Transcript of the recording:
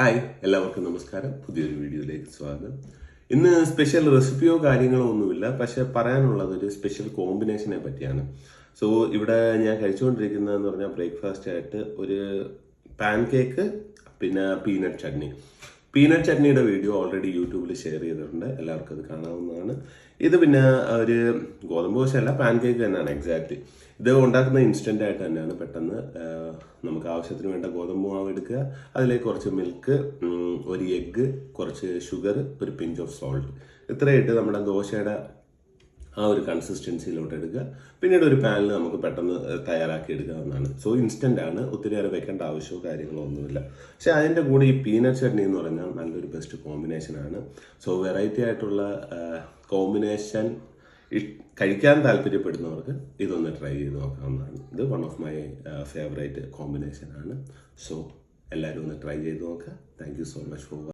Hi, എല്ലാവർക്കും നമസ്കാരം. പുതിയൊരു വീഡിയോയിലേക്ക് സ്വാഗതം. ഇന്ന് സ്പെഷ്യൽ റെസിപ്പിയോ കാര്യങ്ങളോ ഒന്നുമില്ല, പക്ഷെ പറയാനുള്ളത് ഒരു സ്പെഷ്യൽ കോമ്പിനേഷനെ പറ്റിയാണ്. സോ ഇവിടെ ഞാൻ കഴിച്ചുകൊണ്ടിരിക്കുന്നതെന്ന് പറഞ്ഞാൽ ബ്രേക്ക്ഫാസ്റ്റ് ആയിട്ട് ഒരു പാൻ കേക്ക്, പിന്നെ പീനട്ട് ചട്നി. പീനട്ട് ചട്നിയുടെ വീഡിയോ ഓൾറെഡി യൂട്യൂബിൽ ഷെയർ ചെയ്തിട്ടുണ്ട്, എല്ലാവർക്കും അത് കാണാവുന്നതാണ്. ഇത് പിന്നെ ഒരു ഗോതമ്പ് ദോശയല്ല, പാൻ കേക്ക് തന്നെയാണ് എക്സാക്ട്ലി. ഇത് ഉണ്ടാക്കുന്ന ഇൻസ്റ്റൻ്റ് ആയിട്ട് തന്നെയാണ്. പെട്ടെന്ന് നമുക്ക് ആവശ്യത്തിന് വേണ്ട ഗോതമ്പ് മാവ് എടുക്കുക, അതിലേക്ക് കുറച്ച് മിൽക്ക്, ഒരു എഗ്ഗ്, കുറച്ച് ഷുഗർ, ഒരു പിഞ്ച് ഓഫ് സോൾട്ട്, ഇത്രയായിട്ട് നമ്മുടെ ദോശയുടെ ആ ഒരു കൺസിസ്റ്റൻസിയിലോട്ട് എടുക്കുക. പിന്നീട് ഒരു പാനിൽ നമുക്ക് പെട്ടെന്ന് തയ്യാറാക്കി എടുക്കാവുന്നതാണ്. സോ ഇൻസ്റ്റൻ്റ് ആണ്, ഒത്തിരി നേരം വെക്കേണ്ട ആവശ്യമോ കാര്യങ്ങളോ ഒന്നുമില്ല. പക്ഷേ അതിൻ്റെ കൂടെ ഈ പീനട്ട് ചട്നി എന്ന് പറഞ്ഞാൽ നല്ലൊരു ബെസ്റ്റ് കോമ്പിനേഷനാണ്. സോ വെറൈറ്റി ആയിട്ടുള്ള കോമ്പിനേഷൻ കഴിക്കാൻ താല്പര്യപ്പെടുന്നവർക്ക് ഇതൊന്ന് ട്രൈ ചെയ്ത് നോക്കാവുന്നതാണ്. ഇത് വൺ ഓഫ് മൈ ഫേവറേറ്റ് കോമ്പിനേഷനാണ്. സോ എല്ലാവരും ഒന്ന് ട്രൈ ചെയ്ത് നോക്കുക. Thank you so much for